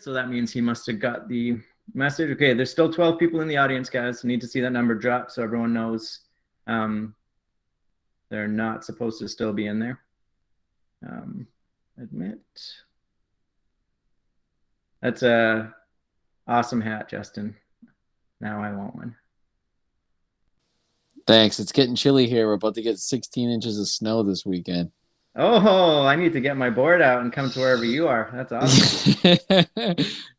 so that means he must have got the message. Okay, there's still 12 people in the audience, guys. Need to see that number drop so everyone knows they're not supposed to still be in there. Admit. That's a awesome hat, Justin. Now I want one. Thanks. It's getting chilly here. We're about to get 16 inches of snow this weekend. Oh, I need to get my board out and come to wherever you are. That's awesome.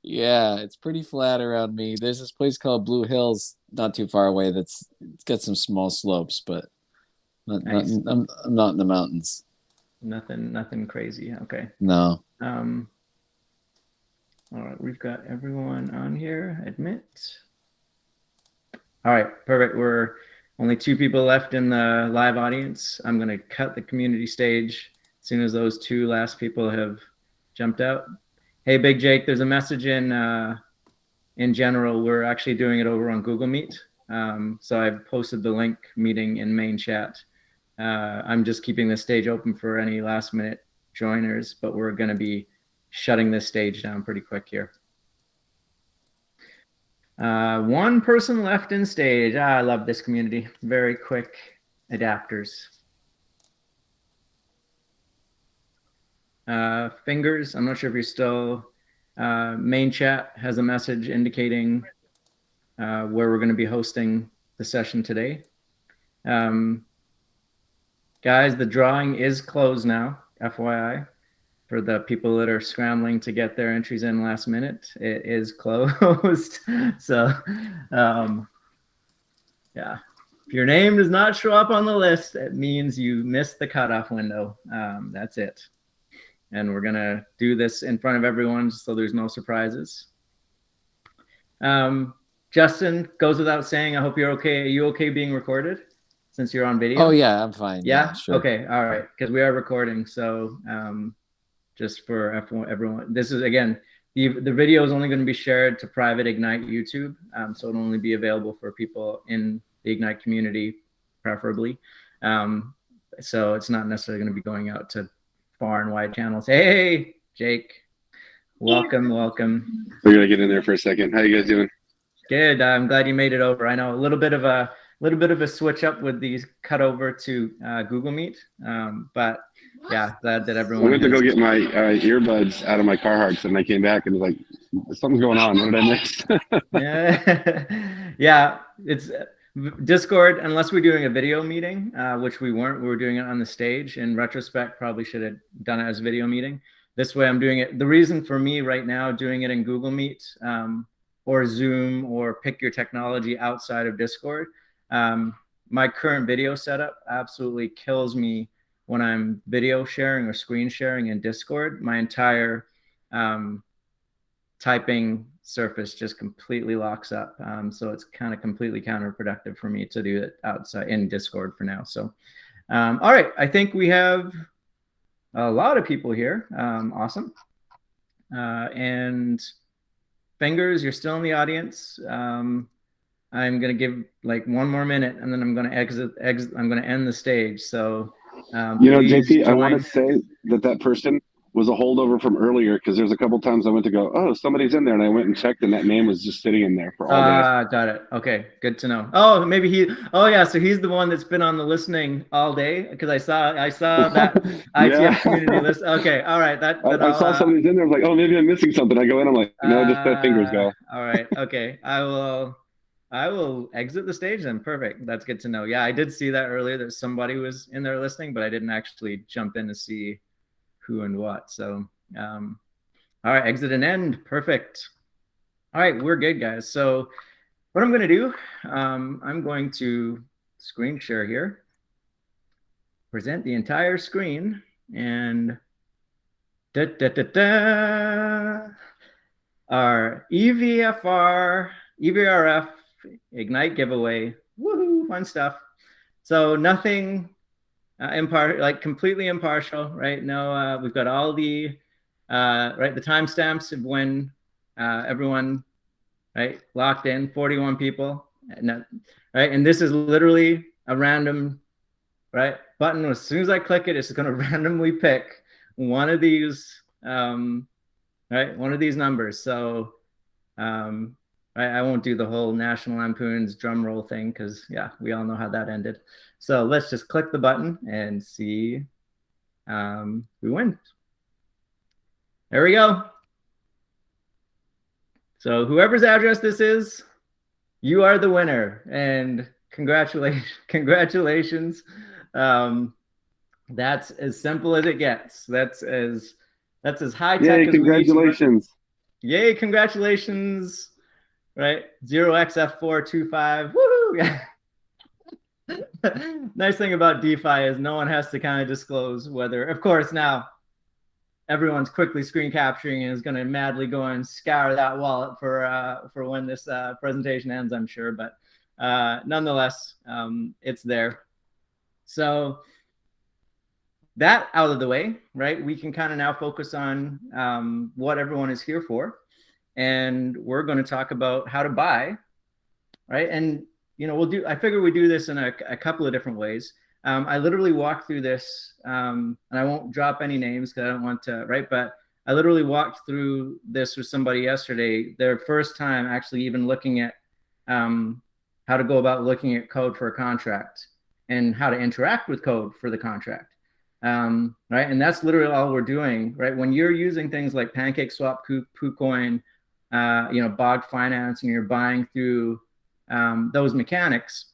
Yeah, it's pretty flat around me. There's this place called Blue Hills, not too far away. It's got some small slopes, but Nice. I'm not in the mountains. Nothing crazy. Okay. No. All right, we've got everyone on here. Admit. All right, perfect. We're only 2 people left in the live audience. I'm going to cut the community stage as soon as those 2 last people have jumped out. Hey, Big Jake, there's a message in general. We're actually doing it over on Google Meet. So I've posted the link meeting in main chat. I'm just keeping the stage open for any last minute joiners, but we're going to be shutting this stage down pretty quick here. 1 person left in stage. I love this community. Very quick adapters. Fingers, I'm not sure if you're still, main chat has a message indicating where we're going to be hosting the session today. Guys, the drawing is closed now, FYI. For the people that are scrambling to get their entries in last minute, it is closed. So, yeah, if your name does not show up on the list, it means you missed the cutoff window. That's it. And we're going to do this in front of everyone so there's no surprises. Justin, goes without saying, I hope you're okay. Are you okay being recorded since you're on video? Oh, yeah, I'm fine. Yeah? Sure. Okay, all right, because we are recording. So just for everyone, this is, again, the video is only going to be shared to private Ignite YouTube. So it'll only be available for people in the Ignite community, preferably. So it's not necessarily going to be going out to far and wide channels. Hey, Jake, welcome. We're going to get in there for a second. How you guys doing? Good. I'm glad you made it over. I know a little bit of a switch up with these cut over to Google Meet, but yeah, glad that everyone. I went to go get my earbuds out of my Carhartts, and I came back and was like, "Something's going on. What did I miss?" Yeah, it's Discord. Unless we're doing a video meeting, which we weren't. We were doing it on the stage. In retrospect, probably should have done it as a video meeting. This way, I'm doing it. The reason for me right now doing it in Google Meet or Zoom or pick your technology outside of Discord. My current video setup absolutely kills me when I'm video sharing or screen sharing in Discord. My entire typing surface just completely locks up. So it's kind of completely counterproductive for me to do it outside in Discord for now. So, all right, I think we have a lot of people here. Awesome. And Fingers, you're still in the audience. I'm going to give like 1 more minute and then I'm going to exit. I'm going to end the stage. So, you know, JP, I want to say that person was a holdover from earlier, because there's a couple times I went to go, oh, somebody's in there, and I went and checked, and that name was just sitting in there for all day. Got it. Okay, good to know. Oh, maybe oh yeah, so he's the one that's been on the listening all day, because I saw that ITF community list. Okay, all right. I saw somebody's in there. I was like, oh, maybe I'm missing something. I go in, I'm like, no, just let Fingers go. All right, okay. I will exit the stage then. Perfect. That's good to know. Yeah, I did see that earlier that somebody was in there listening, but I didn't actually jump in to see who and what. So, all right, exit and end. Perfect. All right, we're good, guys. So what I'm going to do, I'm going to screen share here, present the entire screen, and our EVRF Ignite giveaway. Woohoo, fun stuff. So nothing completely impartial, right? No, we've got all the the timestamps of when everyone locked in, 41 people, right? And this is literally a random button. As soon as I click it, it's going to randomly pick one of these right? One of these numbers. So I won't do the whole National Lampoon's drum roll thing because, yeah, we all know how that ended. So let's just click the button and see who wins. There we go. So whoever's address this is, you are the winner, and congratulations. That's as simple as it gets. That's as high tech Yay, as we need to. congratulations. Yay, congratulations. Right? 0xF425. Woohoo! Nice thing about DeFi is no one has to kind of disclose whether, of course, now everyone's quickly screen capturing and is going to madly go and scour that wallet for when this presentation ends, I'm sure. But nonetheless, it's there. So that out of the way, right? We can kind of now focus on what everyone is here for. And we're going to talk about how to buy, right? And, you know, I figure we do this in a couple of different ways. I literally walked through this, and I won't drop any names because I don't want to, right? But I literally walked through this with somebody yesterday, their first time actually even looking at how to go about looking at code for a contract and how to interact with code for the contract. Right? And that's literally all we're doing, right? When you're using things like PancakeSwap, KuCoin, you know, Bog Finance, and you're buying through those mechanics,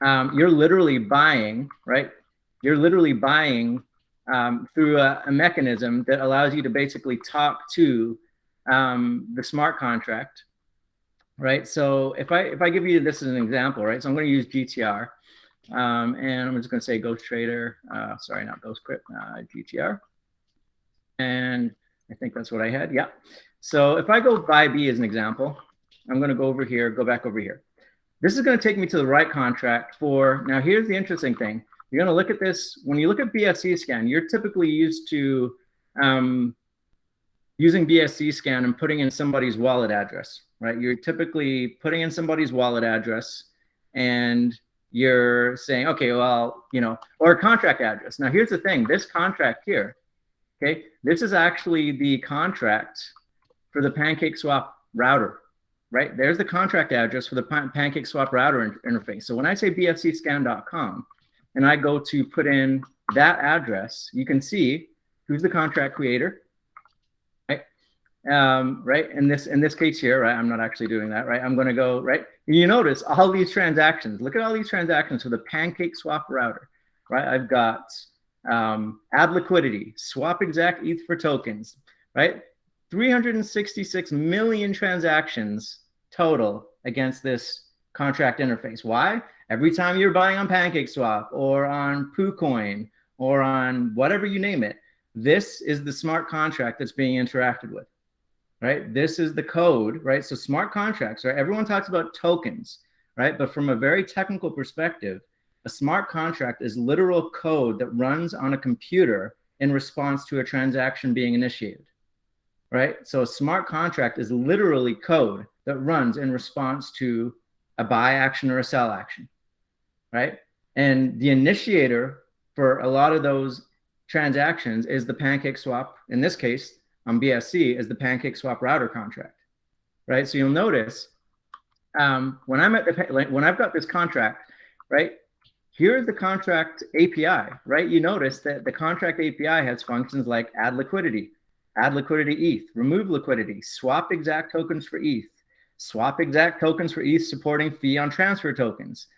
you're literally buying, right? You're literally buying through a mechanism that allows you to basically talk to the smart contract, right? So if I give you this as an example, right? So I'm going to use GTR, and I'm just going to say Ghost Trader. Sorry, not Ghost Crypt, GTR, and I think that's what I had. Yeah. So if I go buy B as an example, I'm going to go over here, go back over here. This is going to take me to the right contract for, now here's the interesting thing. You're going to look at this, when you look at BSCScan, you're typically used to using BSCScan and putting in somebody's wallet address, right? You're typically putting in somebody's wallet address and you're saying, okay, well, you know, or a contract address. Now here's the thing, this contract here, okay, this is actually the contract for the PancakeSwap router, right? There's the contract address for the PancakeSwap router interface. So when I say bscscan.com and I go to put in that address, you can see who's the contract creator, right? Right, in this case here, right? I'm not actually doing that, right? I'm going to go, right? And you notice all these transactions. Look at all these transactions for the PancakeSwap router, right? I've got add liquidity, swap exact ETH for tokens, right? 366 million transactions total against this contract interface. Why? Every time you're buying on PancakeSwap or on KuCoin or on whatever you name it, this is the smart contract that's being interacted with, right? This is the code, right? So smart contracts, right? Everyone talks about tokens, right? But from a very technical perspective, a smart contract is literal code that runs on a computer in response to a transaction being initiated. Right? So a smart contract is literally code that runs in response to a buy action or a sell action, right? And the initiator for a lot of those transactions is the PancakeSwap, in this case, on BSC, is the PancakeSwap router contract, right? So you'll notice when I've got this contract, right? Here's the contract API, right? You notice that the contract API has functions like add liquidity ETH, remove liquidity, swap exact tokens for ETH, swap exact tokens for ETH supporting fee on transfer tokens.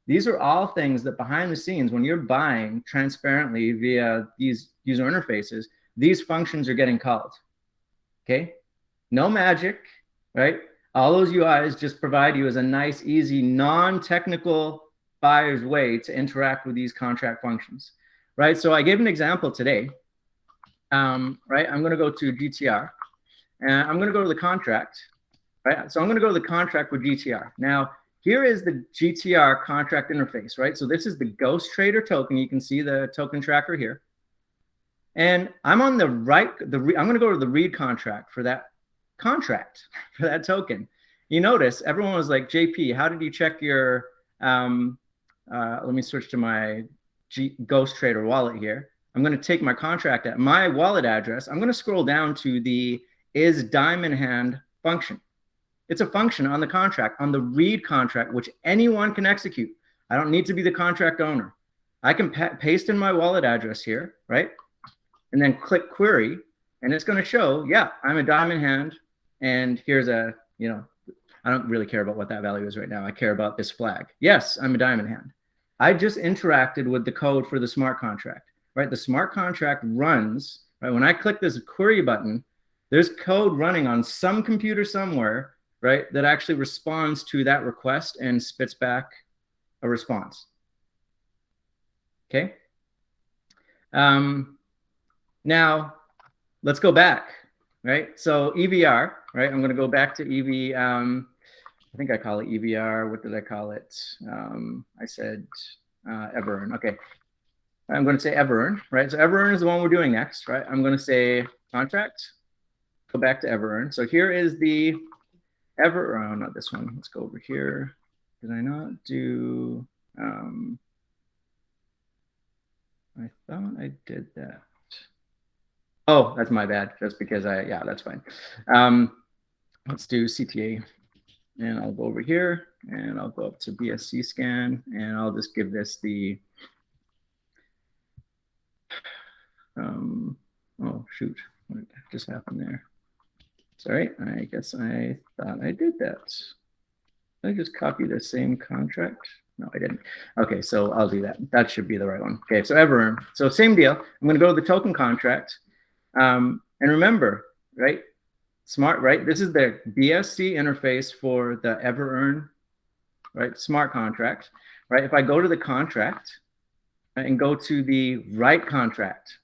These are all things that behind the scenes, when you're buying transparently via these user interfaces, these functions are getting called, okay? No magic, right? All those UIs just provide you as a nice, easy, non-technical buyer's way to interact with these contract functions, right? So I gave an example today. Right, I'm going to go to GTR, and I'm going to go to the contract, right? So I'm going to go to the contract with GTR. Now, here is the GTR contract interface, right? So this is the Ghost Trader token. You can see the token tracker here. And I'm on the right, I'm going to go to the read contract for that token. You notice everyone was like, JP, how did you check your, let me switch to my Ghost Trader wallet here. I'm going to take my contract at my wallet address. I'm going to scroll down to the is diamond hand function. It's a function on the contract, on the read contract, which anyone can execute. I don't need to be the contract owner. I can paste in my wallet address here, right? And then click query, and it's going to show, yeah, I'm a diamond hand, and here's a, you know, I don't really care about what that value is right now. I care about this flag. Yes, I'm a diamond hand. I just interacted with the code for the smart contract, right? The smart contract runs, right? When I click this query button, there's code running on some computer somewhere, right, that actually responds to that request and spits back a response. Okay. Now, let's go back, right? So EVR, right? I'm going to go back to EV. I think I call it EVR. What did I call it? I said EverEarn. Okay. I'm going to say EverEarn, right? So EverEarn is the one we're doing next, right? I'm going to say contract, go back to EverEarn. So here is the EverEarn, not this one. Let's go over here. Did I not do, I thought I did that. Oh, that's my bad. That's because yeah, that's fine. Let's do CTA. And I'll go over here and I'll go up to BSCScan and I'll just give this the, oh shoot, what just happened there? Sorry, I guess I thought I did that. Did I just copy the same contract? No, I didn't. Okay, so I'll do that. That should be the right one. Okay, so EverEarn. So same deal. I'm going to go to the token contract. And remember, right? Smart, right? This is the BSC interface for the EverEarn, right? Smart contract, right? If I go to the contract, right, and go to the write contract.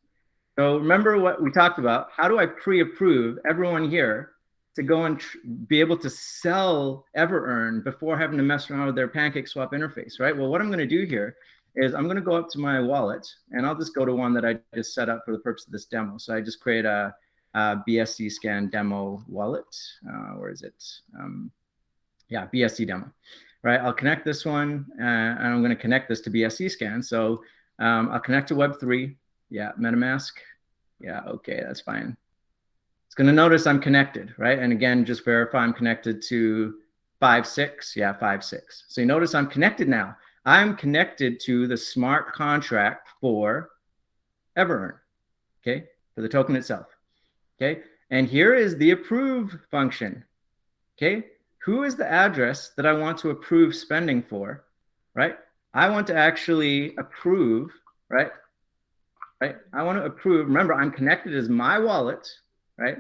So remember what we talked about. How do I pre-approve everyone here to go and be able to sell EverEarn before having to mess around with their PancakeSwap interface, right? Well, what I'm going to do here is I'm going to go up to my wallet, and I'll just go to one that I just set up for the purpose of this demo. So I just create a BSCScan demo wallet. Where is it? Yeah, BSC demo, right? I'll connect this one, and I'm going to connect this to BSCScan. So I'll connect to Web3. Yeah, MetaMask. Yeah, okay, that's fine. It's going to notice I'm connected, right? And again, just verify I'm connected to 5.6. Yeah, 5.6. So you notice I'm connected now. I'm connected to the smart contract for EverEarn, okay, for the token itself, okay? And here is the approve function, okay? Who is the address that I want to approve spending for, right? I want to actually approve, right? Right? I want to approve. Remember, I'm connected as my wallet, right?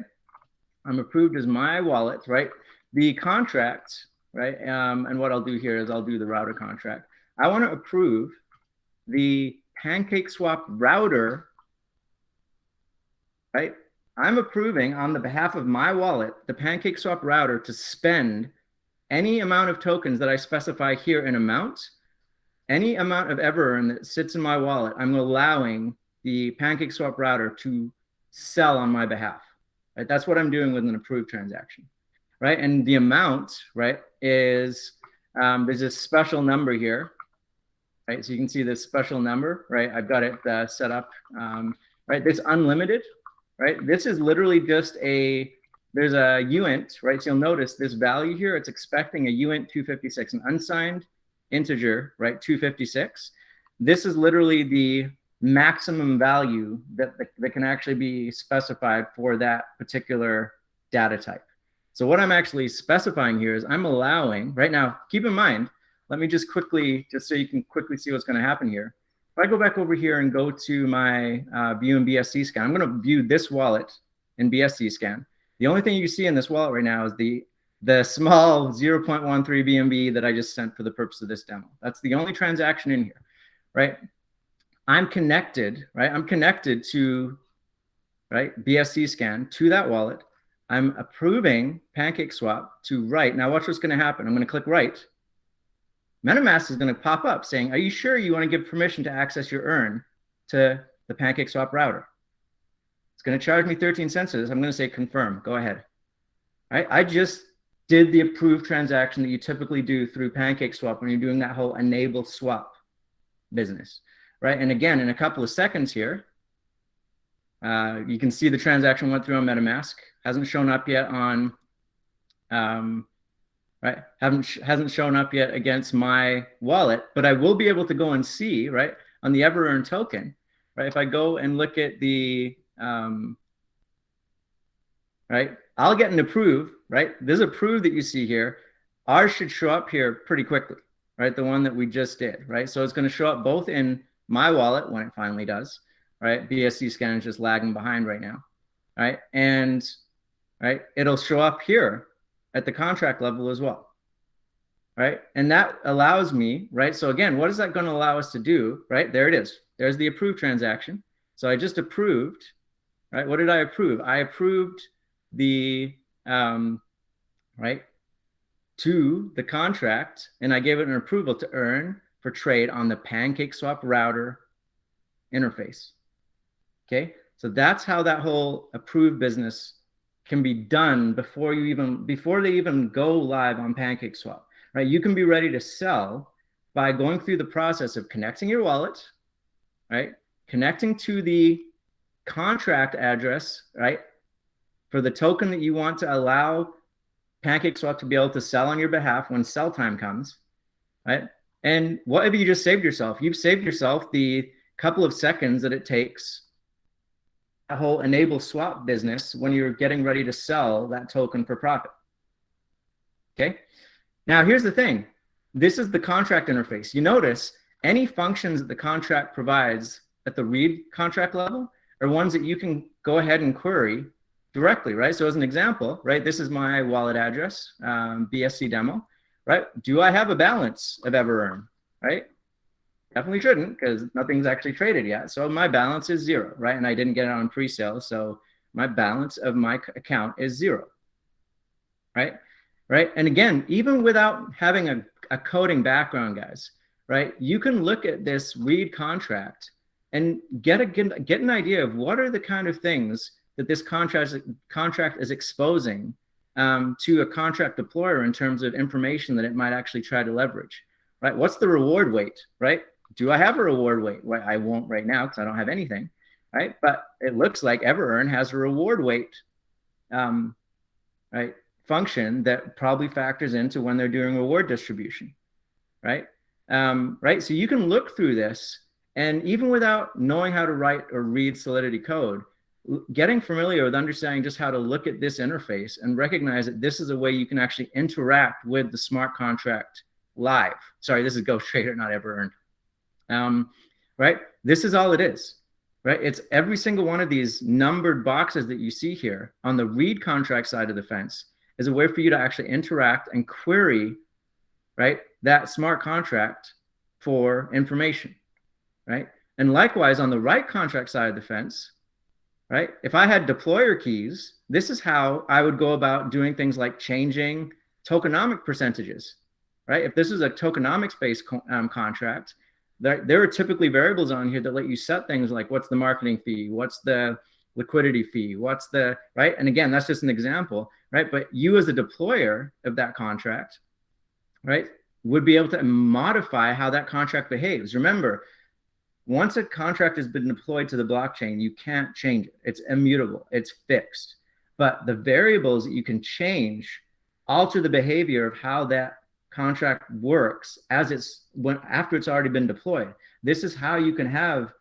I'm approved as my wallet, right? The contract, right? And what I'll do here is I'll do the router contract. I want to approve the PancakeSwap router, right? I'm approving on the behalf of my wallet, the PancakeSwap router to spend any amount of tokens that I specify here in amount, any amount of EverEarn that sits in my wallet, I'm allowing the PancakeSwap router to sell on my behalf. Right? That's what I'm doing with an approved transaction, right? And the amount, right, is there's this special number here, right? So you can see this special number, right? I've got it set up, right? This unlimited, right? This is literally just there's a uint, right? So you'll notice this value here, it's expecting a uint 256, an unsigned integer, right? 256. This is literally the maximum value that can actually be specified for that particular data type. So what I'm actually specifying here is I'm allowing, right now, keep in mind, let me just quickly, just so you can quickly see what's going to happen here. If I go back over here and go to my view in BSCScan, I'm going to view this wallet in BSCScan. The only thing you see in this wallet right now is the small 0.13 BNB that I just sent for the purpose of this demo. That's the only transaction in here, right? I'm connected, right? I'm connected to, right, BSCScan to that wallet. I'm approving PancakeSwap to write. Now watch what's going to happen. I'm going to click write. MetaMask is going to pop up saying, are you sure you want to give permission to access your earn to the PancakeSwap router? It's going to charge me 13 cents. I'm going to say confirm. Go ahead. Right? I just did the approved transaction that you typically do through PancakeSwap when you're doing that whole enable swap business. Right? And again, in a couple of seconds here, You can see the transaction went through on MetaMask. Hasn't shown up yet on, right? Hasn't shown up yet against my wallet, but I will be able to go and see, right, on the EverEarn token, right? If I go and look at the, right, I'll get an approve, right? This approve that you see here, ours should show up here pretty quickly, right? The one that we just did, right? So it's going to show up both in my wallet when it finally does, right? BSCScan is just lagging behind right now, right? And right, it'll show up here at the contract level as well, right? And that allows me, right? So again, what is that going to allow us to do, right? There it is. There's the approved transaction. So I just approved, right? What did I approve? I approved the, right, to the contract, and I gave it an approval to earn for trade on the PancakeSwap router interface. Okay, so that's how that whole approved business can be done before they even go live on PancakeSwap, right? You can be ready to sell by going through the process of connecting your wallet, right? Connecting to the contract address, right? For the token that you want to allow PancakeSwap to be able to sell on your behalf when sell time comes, right? And what have you just saved yourself? You've saved yourself the couple of seconds that it takes a whole enable swap business when you're getting ready to sell that token for profit. Okay. Now here's the thing. This is the contract interface. You notice any functions that the contract provides at the read contract level are ones that you can go ahead and query directly, right? So as an example, right, this is my wallet address, BSC demo, right? Do I have a balance of EverEarn, right? Definitely shouldn't, because nothing's actually traded yet. So my balance is 0, right? And I didn't get it on pre-sale. So my balance of my account is 0, right? Right. And again, even without having a coding background, guys, right? You can look at this read contract and get an idea of what are the kind of things that this contract is exposing to a contract deployer in terms of information that it might actually try to leverage, right? What's the reward weight, right? Do I have a reward weight? Well, I won't right now because I don't have anything, right? But it looks like EverEarn has a reward weight, right, function that probably factors into when they're doing reward distribution, right? Right. So you can look through this, and even without knowing how to write or read Solidity code, getting familiar with understanding just how to look at this interface and recognize that this is a way you can actually interact with the smart contract live. Sorry, this is Ghost Trader, not EverEarn. Right? This is all it is, right? It's every single one of these numbered boxes that you see here on the read contract side of the fence is a way for you to actually interact and query, right, that smart contract for information, right? And likewise, on the right contract side of the fence, right, if I had deployer keys, this is how I would go about doing things like changing tokenomic percentages, right? If this is a tokenomics-based contract, there are typically variables on here that let you set things like what's the marketing fee, what's the liquidity fee, what's the, right? And again, that's just an example, right? But you as a deployer of that contract, right, would be able to modify how that contract behaves. Remember, once a contract has been deployed to the blockchain, you can't change it. It's immutable, it's fixed. But the variables that you can change alter the behavior of how that contract works after it's already been deployed. This is how you can have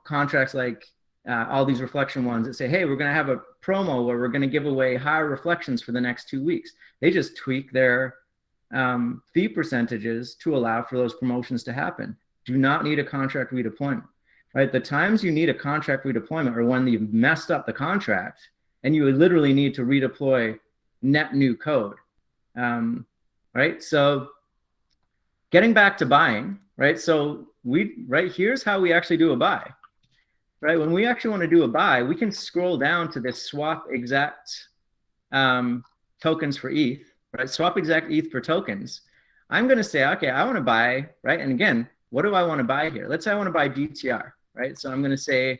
contracts like all these reflection ones that say, hey, we're going to have a promo where we're going to give away higher reflections for the next 2 weeks. They just tweak their fee percentages to allow for those promotions to happen. Do not need a contract redeployment, right? The times you need a contract redeployment are when you've messed up the contract and you literally need to redeploy net new code. Right? So getting back to buying, right? So here's how we actually do a buy, right? When we actually want to do a buy, we can scroll down to this swap exact tokens for ETH, right? Swap exact ETH for tokens. I'm going to say, okay, I want to buy, right? And again, what do I want to buy here? Let's say I want to buy DTR, right? So I'm going to say,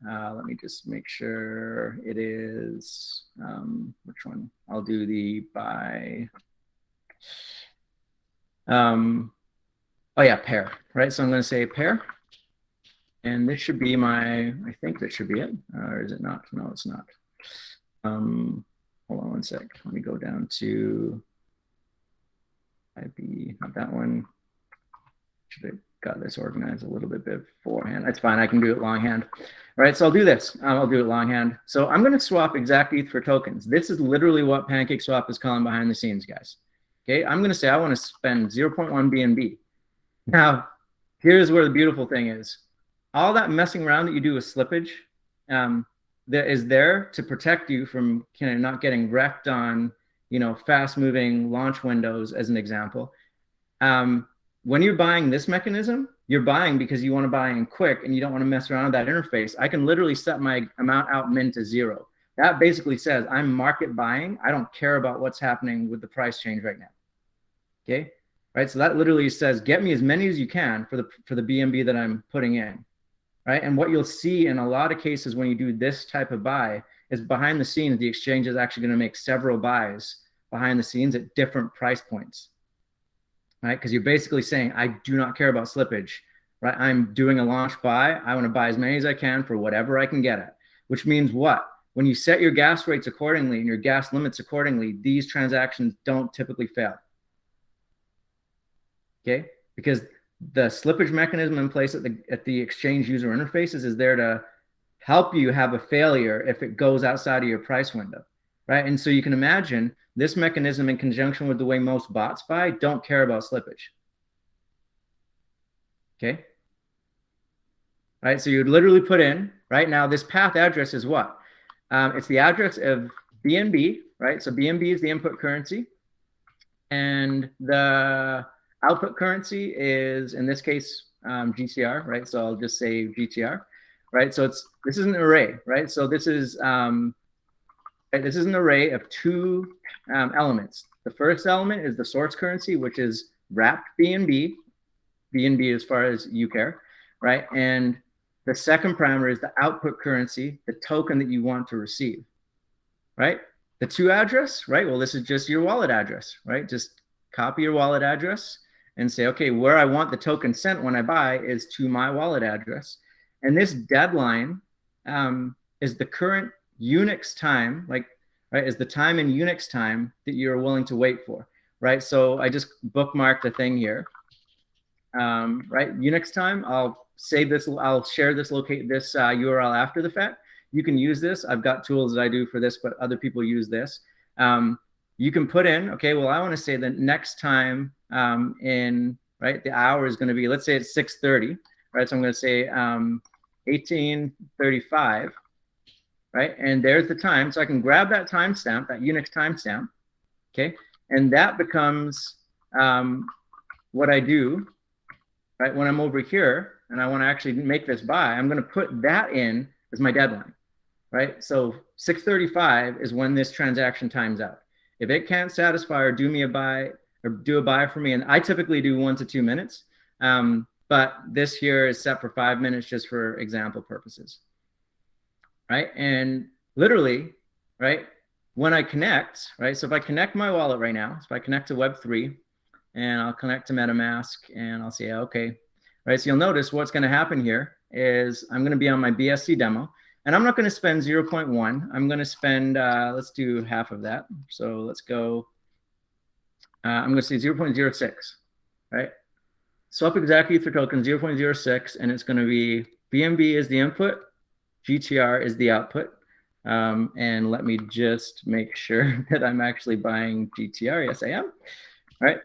let me just make sure it is, which one? I'll do the buy. Oh yeah, pair, right? So I'm going to say pair. And this should be my, I think that should be it. Or is it not? No, it's not. Hold on one sec. Let me go down to IP, not that one. Should have got this organized a little bit beforehand. That's fine. I can do it longhand. All right, so I'll do this. I'll do it longhand. So I'm going to swap exact ETH for tokens. This is literally what PancakeSwap is calling behind the scenes, guys. Okay, I'm going to say I want to spend 0.1 BNB. Now, here's where the beautiful thing is. All that messing around that you do with slippage that is there to protect you from kind of not getting wrecked on, you know, fast-moving launch windows, as an example. When you're buying this mechanism, you're buying because you want to buy in quick and you don't want to mess around with that interface. I can literally set my amount out min to 0. That basically says I'm market buying. I don't care about what's happening with the price change right now. Okay, right? So that literally says get me as many as you can for the BNB that I'm putting in, right? And what you'll see in a lot of cases when you do this type of buy is behind the scenes, the exchange is actually going to make several buys behind the scenes at different price points. Right? Because you're basically saying, I do not care about slippage, right? I'm doing a launch buy. I want to buy as many as I can for whatever I can get at, which means what? When you set your gas rates accordingly and your gas limits accordingly, these transactions don't typically fail. Okay? Because the slippage mechanism in place at the exchange user interfaces is there to help you have a failure if it goes outside of your price window, right? And so you can imagine this mechanism in conjunction with the way most bots buy don't care about slippage. Okay. Right. So you'd literally put in right now, this path address is what? It's the address of BNB, right? So BNB is the input currency. And the output currency is, in this case, GTR, right? So I'll just say GTR, right? So this is an array, right? So this is an array of 2 elements. The first element is the source currency, which is wrapped BNB as far as you care, right? And the second parameter is the output currency, the token that you want to receive, right? The to address, right? Well, this is just your wallet address, right? Just copy your wallet address and say, okay, where I want the token sent when I buy is to my wallet address. And this deadline is the current Unix time, like, right, is the time in Unix time that you're willing to wait for, right? So I just bookmarked a thing here, right? Unix time, I'll save this, I'll share this, locate this URL after the fact. You can use this. I've got tools that I do for this, but other people use this. You can put in, okay, well, I want to say the next time in, right, the hour is going to be, let's say it's 6:30, right? So I'm going to say 18:35. Right? And there's the time. So I can grab that timestamp, that Unix timestamp, okay? And that becomes what I do, right? When I'm over here and I want to actually make this buy, I'm going to put that in as my deadline, right? So 6:35 is when this transaction times out. If it can't satisfy or do me a buy or do a buy for me, and I typically do 1 to 2 minutes, but this here is set for 5 minutes just for example purposes. Right? And literally, right, when I connect, right, so if I connect my wallet right now, so if I connect to Web3 and I'll connect to MetaMask and I'll say, okay, right, so you'll notice what's going to happen here is I'm going to be on my BSC demo and I'm not going to spend 0.1. I'm going to spend, let's do half of that. So let's go, I'm going to say 0.06, right? Swap exact Ether token 0.06 and it's going to be BNB is the input, GTR is the output. And let me just make sure that I'm actually buying GTR. Yes, I am. All right.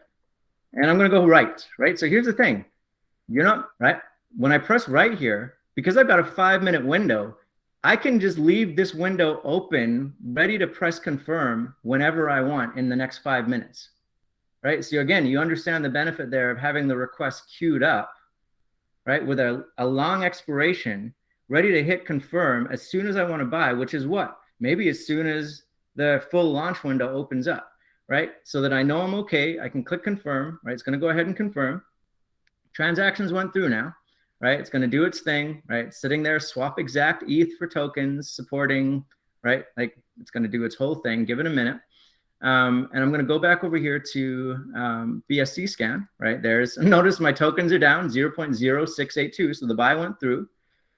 And I'm going to go right. So here's the thing. You're not, right? When I press right here, because I've got a 5-minute window, I can just leave this window open, ready to press confirm whenever I want in the next 5 minutes. Right. So again, you understand the benefit there of having the request queued up, right? With a long expiration, ready to hit confirm as soon as I want to buy, which is what? Maybe as soon as the full launch window opens up, right? So that I know I'm okay. I can click confirm, right? It's going to go ahead and confirm. Transactions went through now, right? It's going to do its thing, right? Sitting there, swap exact ETH for tokens, supporting, right? Like it's going to do its whole thing. Give it a minute. And I'm going to go back over here to BSCScan, right? Notice my tokens are down 0.0682. So the buy went through.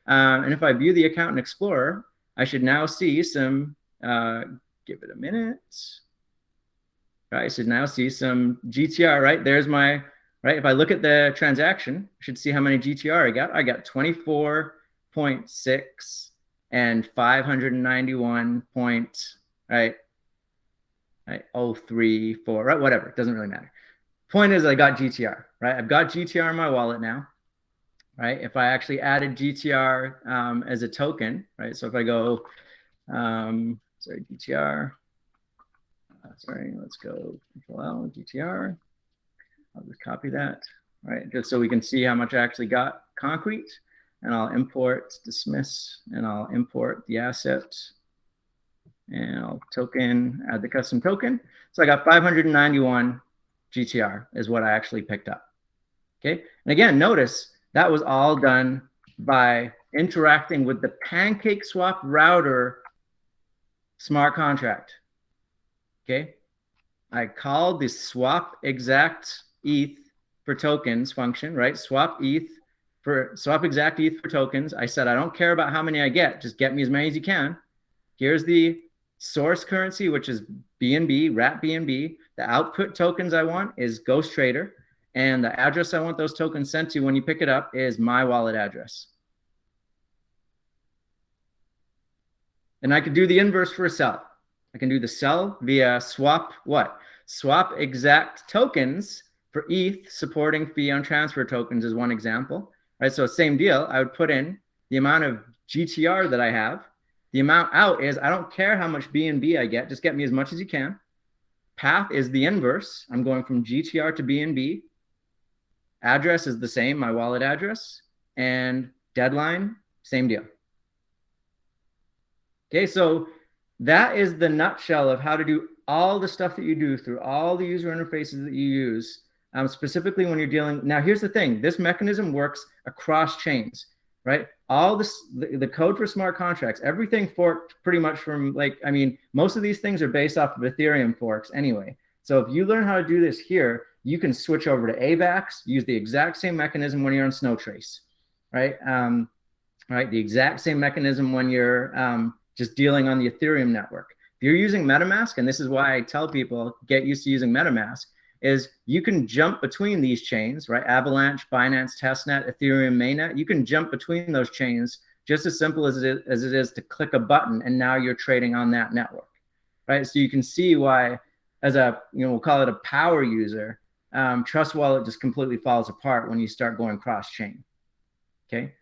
And if I view the account in Explorer, I should now see some, give it a minute. Right, I should now see some GTR, right? There's my, right? If I look at the transaction, I should see how many GTR I got. I got 24.6 and 591 point, right? Right, 034, right? Whatever, it doesn't really matter. Point is I got GTR, right? I've got GTR in my wallet now, right? If I actually added GTR as a token, right? So if I go, sorry, GTR, sorry, let's go Control L, GTR. I'll just copy that, right? Just so we can see how much I actually got concrete. And I'll import, dismiss, and I'll import the asset. And I'll token, add the custom token. So I got 591 GTR is what I actually picked up. Okay. And again, notice that was all done by interacting with the PancakeSwap router smart contract. Okay. I called the swap exact ETH for tokens function, right? Swap exact ETH for tokens. I said, I don't care about how many I get, just get me as many as you can. Here's the source currency, which is BNB, wrap BNB. The output tokens I want is Ghost Trader. And the address I want those tokens sent to when you pick it up is my wallet address. And I could do the inverse for a sell. I can do the sell via swap what? Swap exact tokens for ETH supporting fee on transfer tokens is one example, right? So same deal. I would put in the amount of GTR that I have. The amount out is I don't care how much BNB I get, just get me as much as you can. Path is the inverse. I'm going from GTR to BNB. Address is the same, my wallet address. And deadline, same deal. Okay, so that is the nutshell of how to do all the stuff that you do through all the user interfaces that you use, specifically when you're dealing. Now, here's the thing. This mechanism works across chains, right? All this, the code for smart contracts, everything forked pretty much from like, I mean, most of these things are based off of Ethereum forks anyway. So if you learn how to do this here, you can switch over to AVAX, use the exact same mechanism when you're on Snowtrace, right? Right, the exact same mechanism when you're just dealing on the Ethereum network. If you're using MetaMask, and this is why I tell people get used to using MetaMask, is you can jump between these chains, right? Avalanche, Binance, Testnet, Ethereum mainnet. You can jump between those chains just as simple as it is to click a button, and now you're trading on that network, right? So you can see why, as a, we'll call it a power user, Trust Wallet just completely falls apart when you start going cross-chain, okay?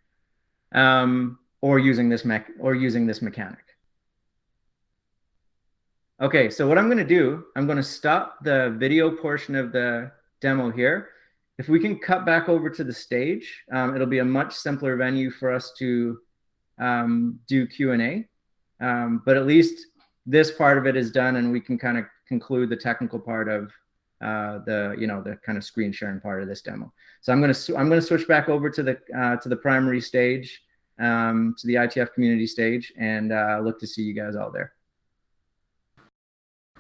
Or using this mechanic. Okay, so what I'm going to do, I'm going to stop the video portion of the demo here. If we can cut back over to the stage, it'll be a much simpler venue for us to do Q&A. But at least this part of it is done, and we can kind of conclude the technical part of the kind of screen sharing part of this demo. So I'm going to switch back over to the primary stage, to the ITF community stage, and look to see you guys all there.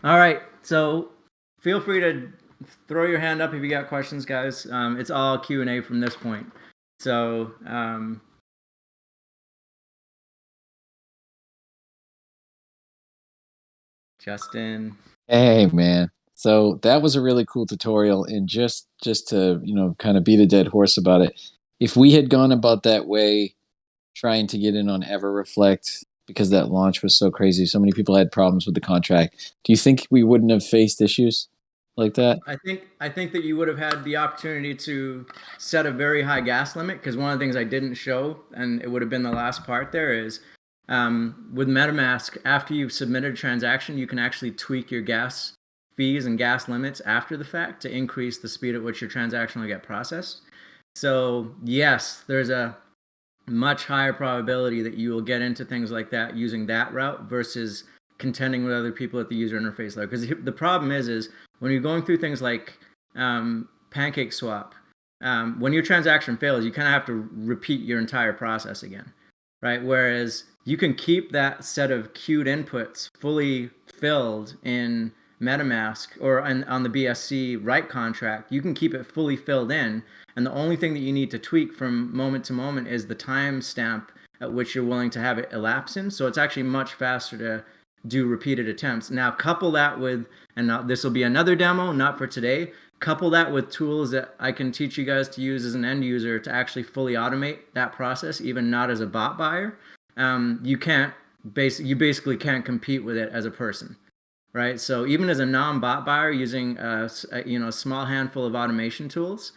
All right, so feel free to throw your hand up if you got questions, guys. It's all Q&A from this point. So Justin. Hey, man. So that was a really cool tutorial, and just to kind of beat a dead horse about it, if we had gone about that way, trying to get in on EverReflect, because that launch was so crazy, so many people had problems with the contract, do you think we wouldn't have faced issues like that? I think that you would have had the opportunity to set a very high gas limit, because one of the things I didn't show, and it would have been the last part there, is with MetaMask, after you've submitted a transaction, you can actually tweak your gas fees and gas limits after the fact to increase the speed at which your transaction will get processed. So yes, there's a much higher probability that you will get into things like that using that route versus contending with other people at the user interface level. Because the problem is when you're going through things like PancakeSwap, when your transaction fails, you kind of have to repeat your entire process again, right? Whereas you can keep that set of queued inputs fully filled in MetaMask or on the BSC write contract. You can keep it fully filled in, and the only thing that you need to tweak from moment to moment is the timestamp at which you're willing to have it elapse in. So it's actually much faster to do repeated attempts. Now, couple that with, and now this will be another demo, not for today, couple that with tools that I can teach you guys to use as an end user to actually fully automate that process, even not as a bot buyer. You basically can't compete with it as a person, right? So even as a non-bot buyer using a small handful of automation tools,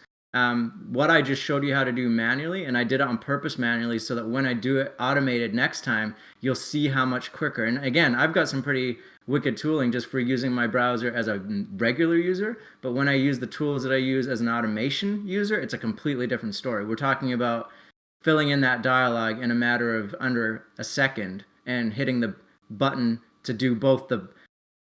what I just showed you how to do manually, and I did it on purpose manually so that when I do it automated next time, you'll see how much quicker. And again, I've got some pretty wicked tooling just for using my browser as a regular user, but when I use the tools that I use as an automation user, it's a completely different story. We're talking about filling in that dialogue in a matter of under a second and hitting the button to do both the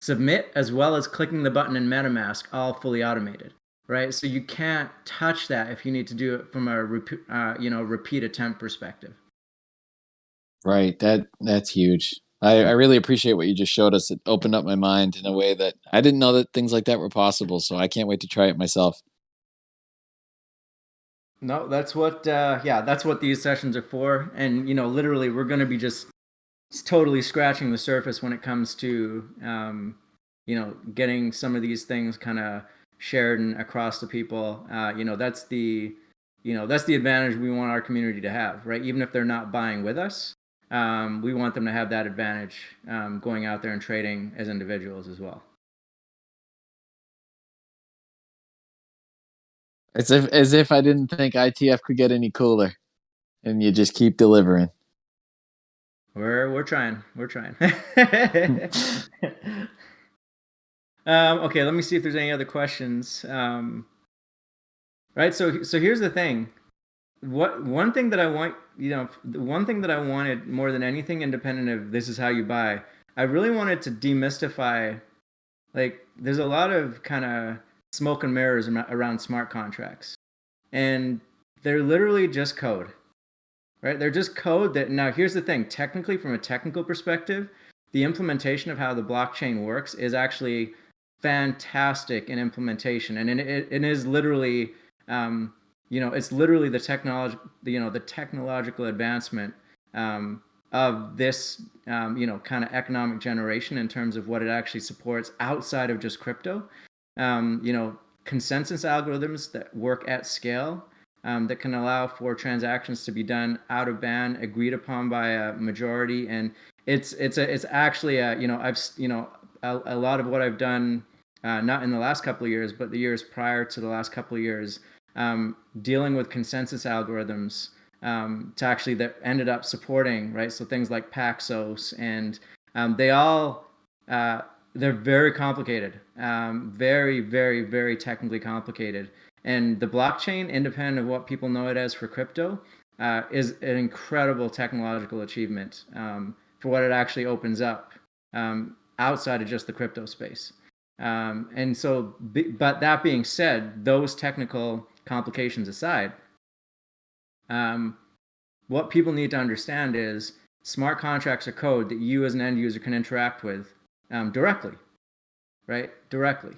submit as well as clicking the button in MetaMask, all fully automated, right? So you can't touch that if you need to do it from a repeat attempt perspective. Right. That's huge. I really appreciate what you just showed us. It opened up my mind in a way that I didn't know that things like that were possible. So I can't wait to try it myself. No, that's what that's what these sessions are for. And literally we're going to be just totally scratching the surface when it comes to getting some of these things kind of shared and across to people. That's the advantage we want our community to have, right? Even if they're not buying with us, we want them to have that advantage going out there and trading as individuals as well. As if I didn't think ITF could get any cooler, and you just keep delivering. We're trying. Okay, let me see if there's any other questions. Right. So here's the thing. One thing that I want, the one thing that I wanted more than anything, independent of this is how you buy, I really wanted to demystify. Like, there's a lot of kind of smoke and mirrors around smart contracts, and they're literally just code, right? They're just code that. Now, here's the thing. Technically, from a technical perspective, the implementation of how the blockchain works is actually fantastic in implementation, and it is literally, it's literally the technology, the technological advancement of this, kind of economic generation in terms of what it actually supports outside of just crypto. Consensus algorithms that work at scale, that can allow for transactions to be done out of band, agreed upon by a majority, and it's actually a lot of what I've done, not in the last couple of years, but the years prior to the last couple of years, dealing with consensus algorithms to actually that ended up supporting, right? So things like Paxos, and they all they're very complicated, very, very, very technically complicated. And the blockchain, independent of what people know it as for crypto, is an incredible technological achievement for what it actually opens up outside of just the crypto space. And so, but that being said, those technical complications aside, what people need to understand is smart contracts are code that you as an end user can interact with directly, right? Directly,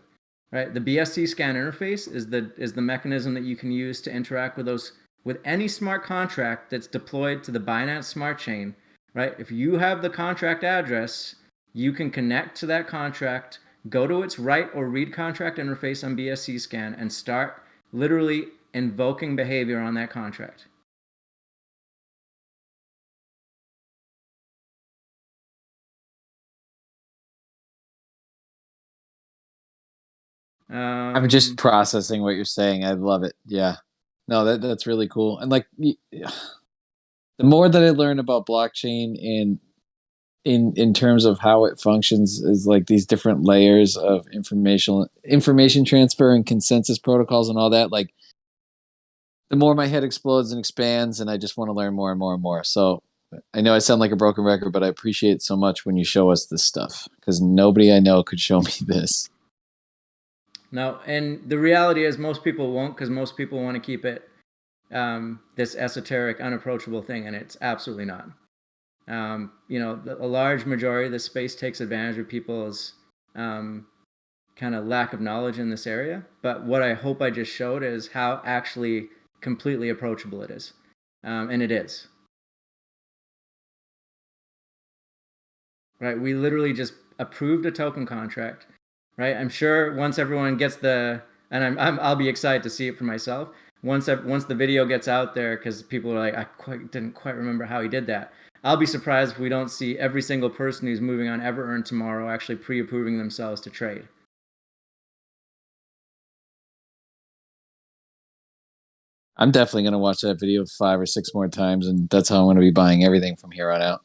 right? The BSCScan interface is the mechanism that you can use to interact with any smart contract that's deployed to the Binance Smart Chain, right? If you have the contract address, you can connect to that contract, go to its write or read contract interface on BSCScan, and start literally invoking behavior on that contract. I'm just processing what you're saying. I love it. Yeah. No, that's really cool. And like the more that I learn about blockchain and in terms of how it functions is like these different layers of information transfer and consensus protocols and all that, like the more my head explodes and expands and I just want to learn more and more and more. So I know I sound like a broken record, but I appreciate it so much when you show us this stuff because nobody I know could show me this. No, and the reality is most people won't, because most people want to keep it this esoteric, unapproachable thing, and it's absolutely not. A large majority of the space takes advantage of people's kind of lack of knowledge in this area. But what I hope I just showed is how actually completely approachable it is, and it is. right? We literally just approved a token contract, right? I'm sure once everyone gets and I'll be excited to see it for myself. Once the video gets out there, because people are like, didn't quite remember how he did that. I'll be surprised if we don't see every single person who's moving on EverEarn tomorrow actually pre-approving themselves to trade. I'm definitely going to watch that video 5 or 6 more times, and that's how I'm going to be buying everything from here on out.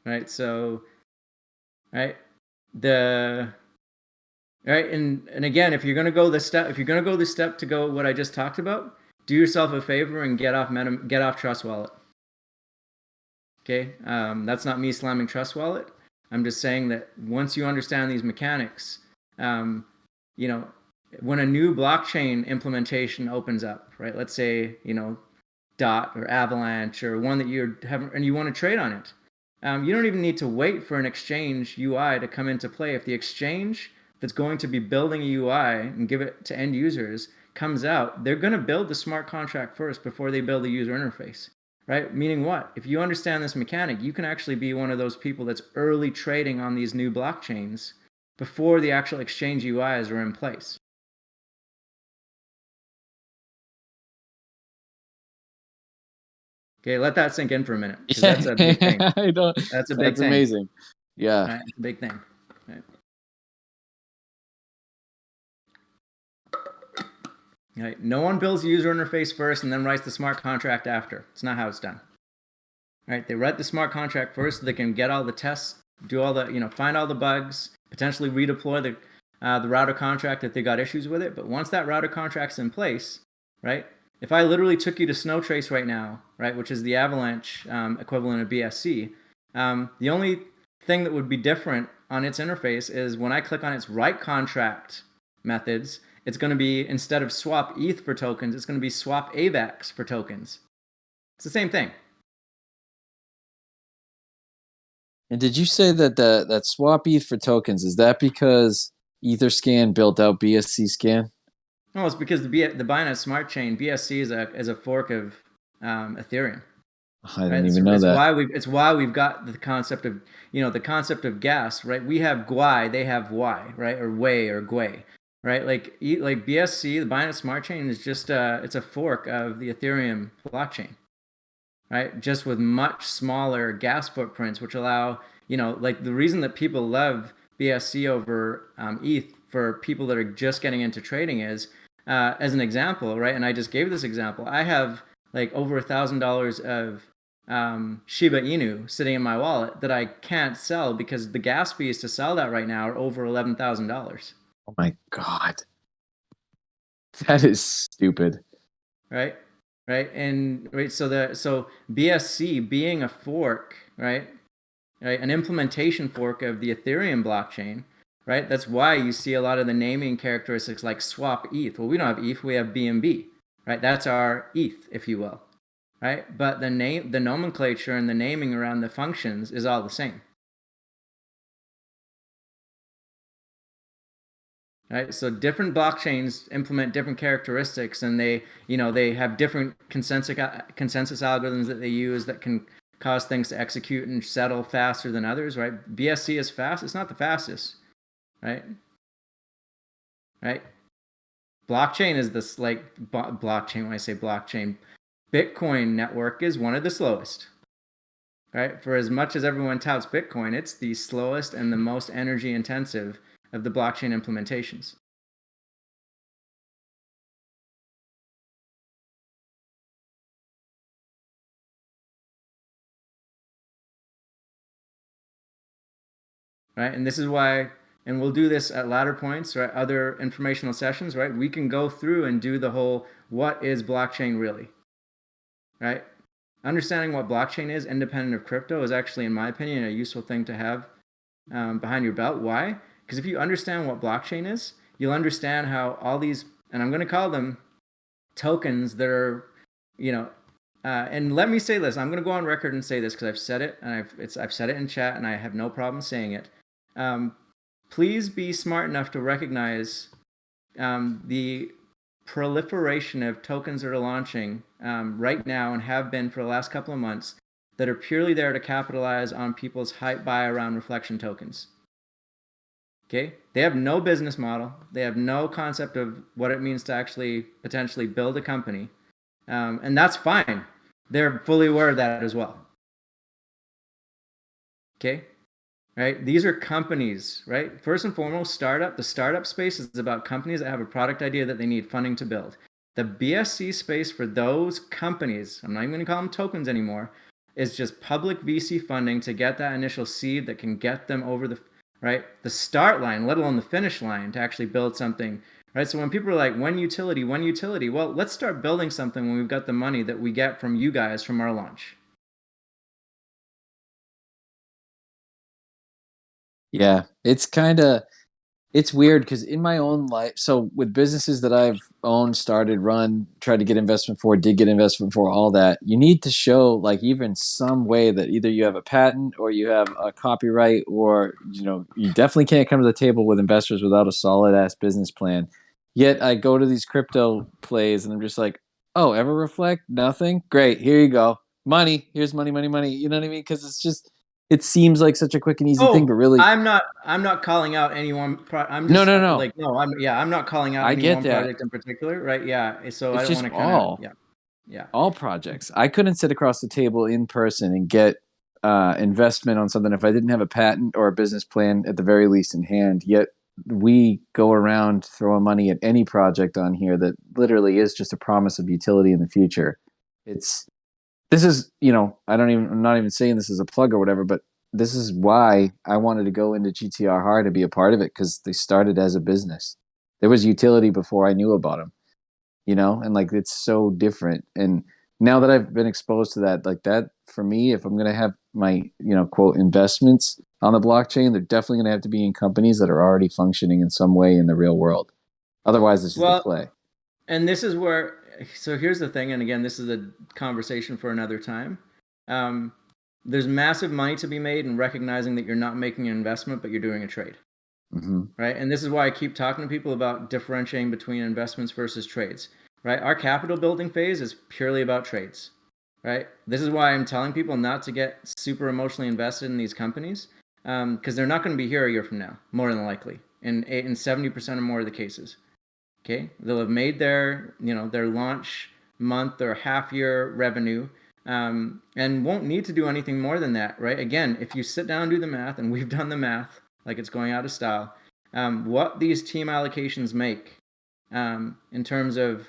Right. So, right. Right. And again, if you're going to go this step, to go what I just talked about, do yourself a favor and get off Trust Wallet. Okay. That's not me slamming Trust Wallet. I'm just saying that once you understand these mechanics, you know, when a new blockchain implementation opens up, right? Let's say, Dot or Avalanche or one that you haven't, and you want to trade on it. You don't even need to wait for an exchange UI to come into play. If the exchange that's going to be building a UI and give it to end users comes out, they're going to build the smart contract first before they build the user interface, right? Meaning what? If you understand this mechanic, you can actually be one of those people that's early trading on these new blockchains before the actual exchange UIs are in place. Okay, let that sink in for a minute, because that's a big thing. That's a big That's thing. amazing. Yeah. Right? It's a big thing. Right? Right? No one builds the user interface first and then writes the smart contract after. It's not how it's done. Right? They write the smart contract first so they can get all the tests, do all the, find all the bugs, potentially redeploy the router contract if they got issues with it. But once that router contract's in place, right? If I literally took you to Snowtrace right now, right, which is the Avalanche equivalent of BSC, the only thing that would be different on its interface is when I click on its write contract methods, it's going to be, instead of swap ETH for tokens, it's going to be swap AVAX for tokens. It's the same thing. And did you say that that swap ETH for tokens, is that because EtherScan built out BSCScan? No, it's because the Binance Smart Chain, BSC, is a fork of Ethereum. I didn't even know that. It's why we've got the concept of gas, right? We have Gwei, they have Y, right? Or Wei or Gwei, right? Like BSC, the Binance Smart Chain, is just it's a fork of the Ethereum blockchain, right? Just with much smaller gas footprints, which allow, like the reason that people love BSC over ETH for people that are just getting into trading is, as an example, right? And I just gave this example. I have like over $1,000 of Shiba Inu sitting in my wallet that I can't sell because the gas fees to sell that right now are over $11,000. Oh my God. That is stupid. Right? Right? And right, so BSC being a fork, right? Right? An implementation fork of the Ethereum blockchain, right? That's why you see a lot of the naming characteristics like swap ETH. Well, we don't have ETH, we have BNB, right? That's our ETH, if you will, right? But the nomenclature and the naming around the functions is all the same. Right? So different blockchains implement different characteristics, and they have different consensus algorithms that they use that can cause things to execute and settle faster than others, right? BSC is fast. It's not the fastest, right? Right? Blockchain is this, like, blockchain, when I say blockchain, Bitcoin network is one of the slowest, right? For as much as everyone touts Bitcoin, it's the slowest and the most energy intensive of the blockchain implementations. Right? And this is why, and we'll do this at latter points, right? Other informational sessions, right? We can go through and do the whole, what is blockchain really, right? Understanding what blockchain is independent of crypto is actually, in my opinion, a useful thing to have behind your belt. Why? Because if you understand what blockchain is, you'll understand how all these, and I'm going to call them tokens that are, and let me say this, I'm going to go on record and say this because I've said it, and I've said it in chat, and I have no problem saying it. Please be smart enough to recognize the proliferation of tokens that are launching right now and have been for the last couple of months that are purely there to capitalize on people's hype buy around reflection tokens. Okay, they have no business model. They have no concept of what it means to actually potentially build a company, and that's fine. They're fully aware of that as well. Okay, right? These are companies, right? First and foremost, the startup space is about companies that have a product idea that they need funding to build. The BSC space for those companies, I'm not even going to call them tokens anymore, is just public VC funding to get that initial seed that can get them over the start line, let alone the finish line, to actually build something, right? So when people are like, when utility, well, let's start building something when we've got the money that we get from you guys from our launch. Yeah, it's weird because in my own life, so with businesses that I've owned, started, run, tried to get investment for, did get investment for, all that, you need to show like even some way that either you have a patent or you have a copyright, or you definitely can't come to the table with investors without a solid ass business plan. Yet I go to these crypto plays and I'm just like, oh, ever reflect? Nothing? Great, here you go. Money. Here's money, money, money. You know what I mean? Because it seems like such a quick and easy thing, but Oh, really, I'm not calling out any one. I'm no, just no, no. like, no, I'm not calling out I any get one that. project in particular, right? Yeah. So I It's don't just want to kind of, yeah. all projects. I couldn't sit across the table in person and get investment on something if I didn't have a patent or a business plan at the very least in hand. Yet we go around throwing money at any project on here that literally is just a promise of utility in the future. It's this is I'm not even saying this as a plug or whatever, but this is why I wanted to go into GTR hard to be a part of it, because they started as a business. There was utility before I knew about them, and like it's so different. And now that I've been exposed to that, like that for me, if I'm gonna have my quote investments on the blockchain, they're definitely gonna have to be in companies that are already functioning in some way in the real world. Otherwise, it's just a Well, play. and this is where, so here's the thing, and again, this is a conversation for another time. Um, there's massive money to be made in recognizing that you're not making an investment, but you're doing a trade, Mm-hmm. right? And this is why I keep talking to people about differentiating between investments versus trades, right? Our capital building phase is purely about trades, right? This is why I'm telling people not to get super emotionally invested in these companies, because they're not going to be here a year from now, more than likely, in 70% or more of the cases. Okay, they'll have made their launch month or half year revenue, and won't need to do anything more than that, right? Again, if you sit down and do the math, and we've done the math, like it's going out of style, what these team allocations make, in terms of,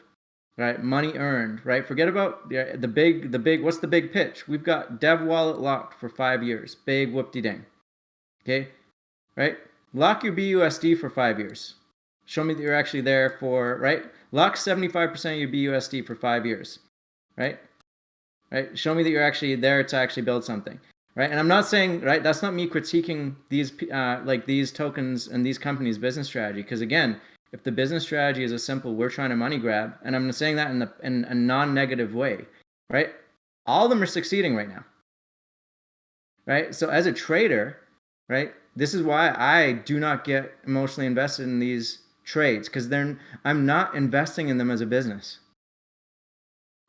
right, money earned, right? Forget about the big. What's the big pitch? We've got dev wallet locked for 5 years. Big whoop-de ding. Okay, right? Lock your BUSD for 5 years. Show me that you're actually there for, right? Lock 75% of your BUSD for 5 years, right? Right? Show me that you're actually there to actually build something, right? And I'm not saying, right, that's not me critiquing these tokens and these companies' business strategy, because again, if the business strategy is a simple, we're trying to money grab, and I'm saying that in a non-negative way, right? All of them are succeeding right now, right? So as a trader, right, this is why I do not get emotionally invested in these trades, because I'm not investing in them as a business.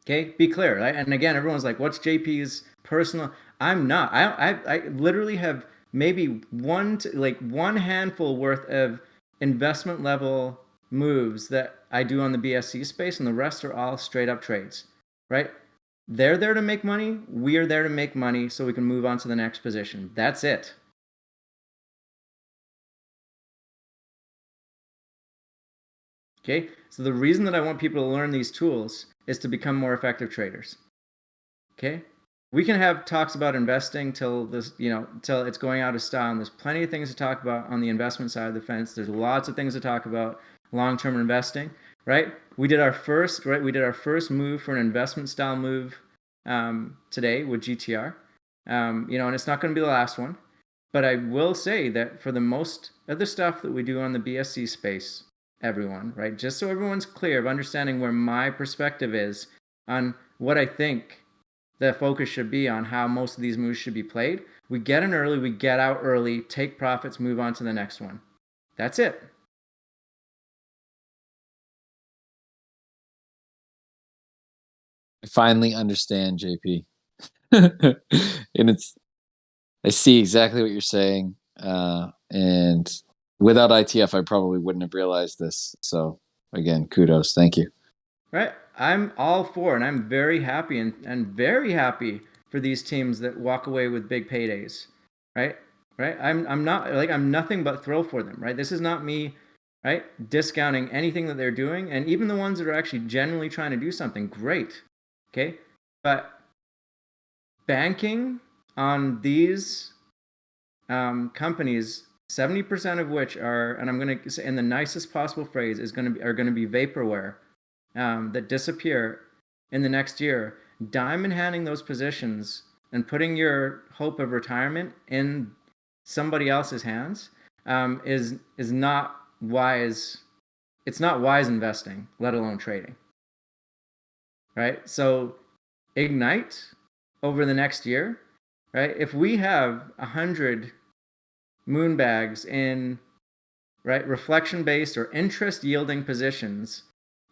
Okay, be clear, right? And again, everyone's like, "What's JP's personal?" I'm not. I literally have maybe one handful worth of investment level moves that I do on the BSC space, and the rest are all straight up trades, right? They're there to make money. We are there to make money so we can move on to the next position. That's it. Okay, so the reason that I want people to learn these tools is to become more effective traders. Okay, we can have talks about investing till it's going out of style. And there's plenty of things to talk about on the investment side of the fence. There's lots of things to talk about long-term investing, right? We did our first move for an investment style move today with GTR, and it's not going to be the last one. But I will say that for the most of the stuff that we do on the BSC space, everyone, right? Just so everyone's clear of understanding where my perspective is on what I think the focus should be on how most of these moves should be played. We get in early, we get out early, take profits, move on to the next one. That's it. I finally understand, JP. and I see exactly what you're saying. And without ITF, I probably wouldn't have realized this. So again, kudos. Thank you. Right. I'm all for, and I'm very happy and very happy for these teams that walk away with big paydays. Right. Right. I'm not like, I'm nothing but thrilled for them. Right. This is not me, right, discounting anything that they're doing. And even the ones that are actually genuinely trying to do something, great. Okay. But banking on these companies, 70% of which are, and I'm going to say in the nicest possible phrase, are going to be vaporware that disappear in the next year. Diamond handing those positions and putting your hope of retirement in somebody else's hands is not wise. It's not wise investing, let alone trading. Right. So Ignite over the next year, right? If we have 100 moon bags in, right, reflection based or interest yielding positions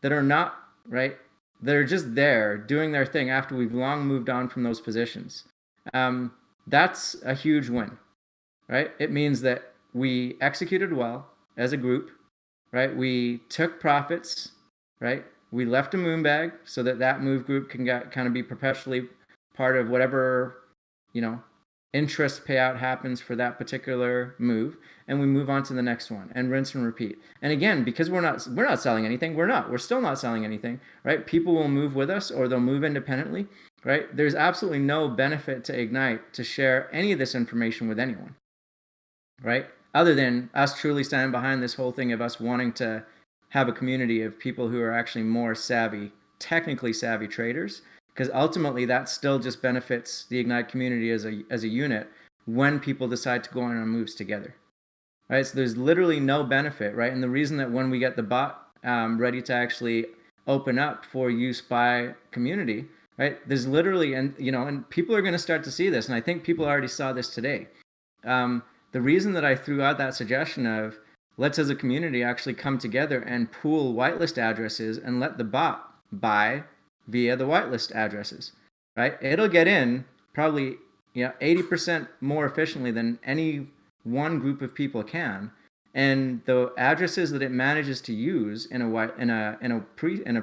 that are not, right, that are just there doing their thing after we've long moved on from those positions, that's a huge win, right? It means that we executed well as a group, right? We took profits, right? We left a moon bag so that that move group can kind of be perpetually part of whatever, you know, interest payout happens for that particular move, and we move on to the next one and rinse and repeat. And again, because we're not selling anything, we're still not selling anything, right? People will move with us or they'll move independently, right? There's absolutely no benefit to Ignite to share any of this information with anyone, right? Other than us truly standing behind this whole thing of us wanting to have a community of people who are actually more savvy, technically savvy traders, because ultimately that still just benefits the Ignite community as a unit when people decide to go on moves together, right? So there's literally no benefit, right? And the reason that when we get the bot ready to actually open up for use by community, right? There's literally, and people are going to start to see this, and I think people already saw this today. The reason that I threw out that suggestion of let's as a community actually come together and pool whitelist addresses and let the bot buy via the whitelist addresses, right? It'll get in probably 80% more efficiently than any one group of people can, and the addresses that it manages to use in a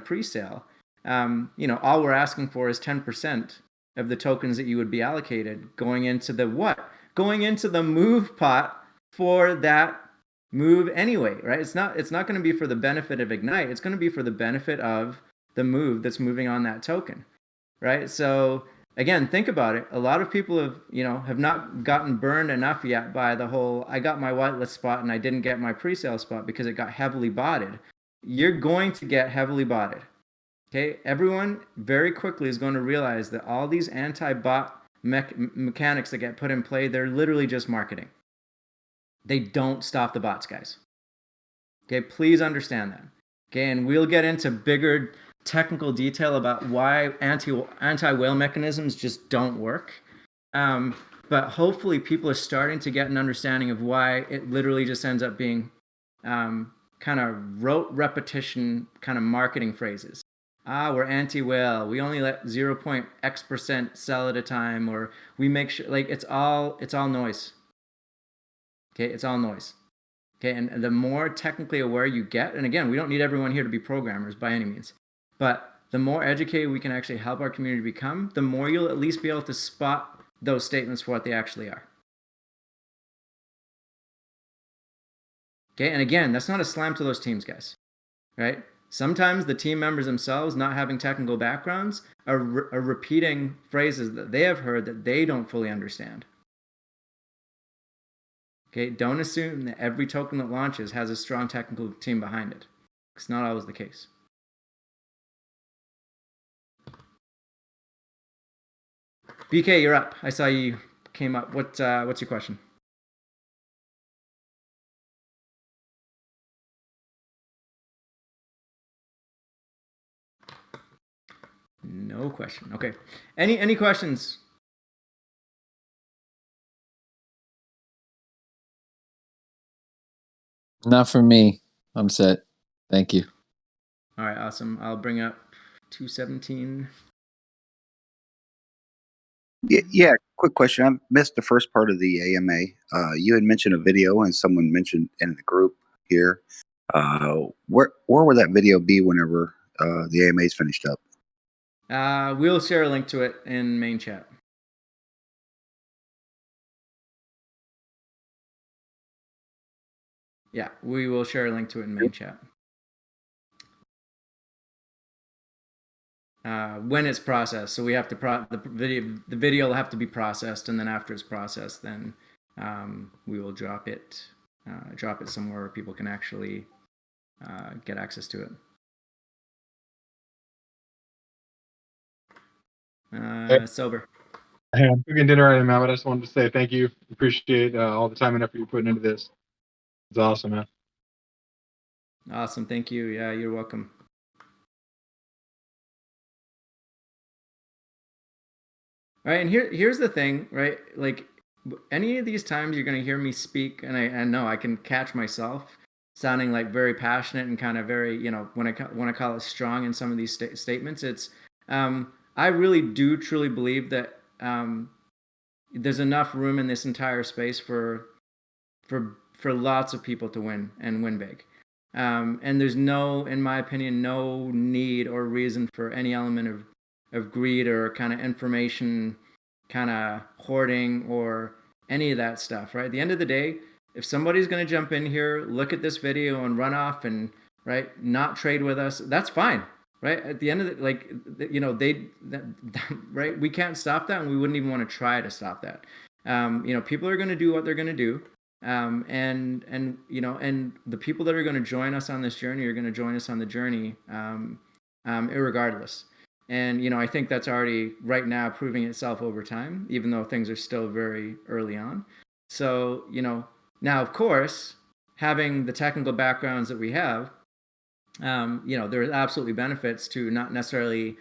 pre-sale, all we're asking for is 10% of the tokens that you would be allocated going into the what? Going into the move pot for that move anyway, right? It's not going to be for the benefit of Ignite. It's going to be for the benefit of the move that's moving on that token, right? So again, think about it. A lot of people have not gotten burned enough yet by the whole I got my whitelist spot and I didn't get my pre-sale spot because it got heavily botted. You're going to get heavily botted. Okay, everyone very quickly is going to realize that all these anti-bot mechanics that get put in play, they're literally just marketing. They don't stop the bots, guys. Okay, please understand that. Okay, and we'll get into bigger technical detail about why anti-whale mechanisms just don't work. But hopefully people are starting to get an understanding of why it literally just ends up being kind of rote repetition kind of marketing phrases. We're anti-whale. We only let 0.x% sell at a time, or we make sure, like, it's all noise. Okay, it's all noise. Okay, and the more technically aware you get, and again, we don't need everyone here to be programmers by any means, but the more educated we can actually help our community become, the more you'll at least be able to spot those statements for what they actually are. Okay, and again, that's not a slam to those teams, guys, right? Sometimes the team members themselves, not having technical backgrounds, are repeating phrases that they have heard that they don't fully understand. Okay, don't assume that every token that launches has a strong technical team behind it. It's not always the case. BK, you're up. I saw you came up. What's your question? No question. Okay. Any questions? Not for me. I'm set. Thank you. All right, awesome. I'll bring up 217. Yeah, quick question. I missed the first part of the AMA. You had mentioned a video, and someone mentioned in the group here. Where will that video be whenever the AMA is finished up? We'll share a link to it in main chat. Yeah, we will share a link to it in main chat. When it's processed, so we have to the video will have to be processed, and then after it's processed, then we will drop it somewhere where people can actually get access to it. Sober. Hey, I'm cooking dinner right now, but I just wanted to say thank you. Appreciate all the time and effort you're putting into this. It's awesome, man. Awesome, thank you. Yeah, you're welcome. All right, and here's the thing, right? Like any of these times you're going to hear me speak, and I know I can catch myself sounding like very passionate and kind of very, when I call it strong in some of these statements, it's I really do truly believe that there's enough room in this entire space for lots of people to win and win big. And there's no, in my opinion, no need or reason for any element of greed or kind of information kind of hoarding or any of that stuff, right? At the end of the day, if somebody's going to jump in here, look at this video and run off and, right, not trade with us, that's fine, right? At the end of the, right, we can't stop that, and we wouldn't even want to try to stop that. People are going to do what they're going to do. And the people that are going to join us on this journey are going to join us on the journey, irregardless. And I think that's already right now proving itself over time, even though things are still very early on. So now of course, having the technical backgrounds that we have, there are absolutely benefits to not necessarily,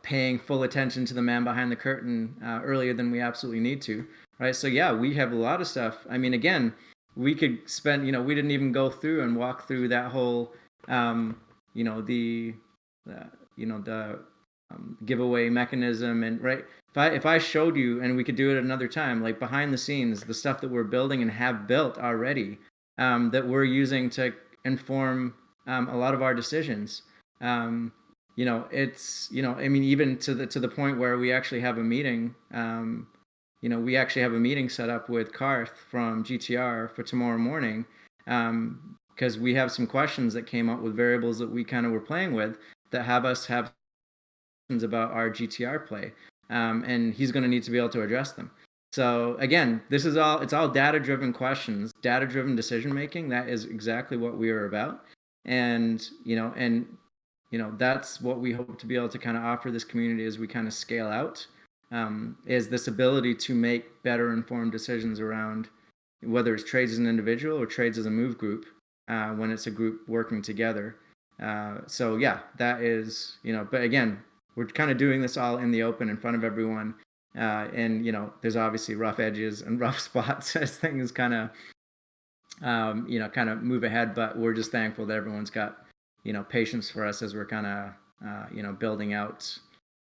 paying full attention to the man behind the curtain earlier than we absolutely need to, right? So yeah, we have a lot of stuff. I mean, again, we could spend, we didn't even go through and walk through that whole, the giveaway mechanism, and right. If I showed you, and we could do it another time, like behind the scenes, the stuff that we're building and have built already, that we're using to inform a lot of our decisions. It's, I mean, even to the point where we actually have a meeting, we actually have a meeting set up with Karth from GTR for tomorrow morning, because we have some questions that came up with variables that we kind of were playing with that have us have questions about our GTR play, and he's going to need to be able to address them. So again, it's all data-driven questions, data-driven decision-making. That is exactly what we are about. And, that's what we hope to be able to kind of offer this community as we kind of scale out, is this ability to make better informed decisions around whether it's trades as an individual or trades as a move group, when it's a group working together. So yeah, that is, but again, we're kind of doing this all in the open in front of everyone. And, there's obviously rough edges and rough spots as things kind of, kind of move ahead, but we're just thankful that everyone's got, patience for us as we're kind of, building out,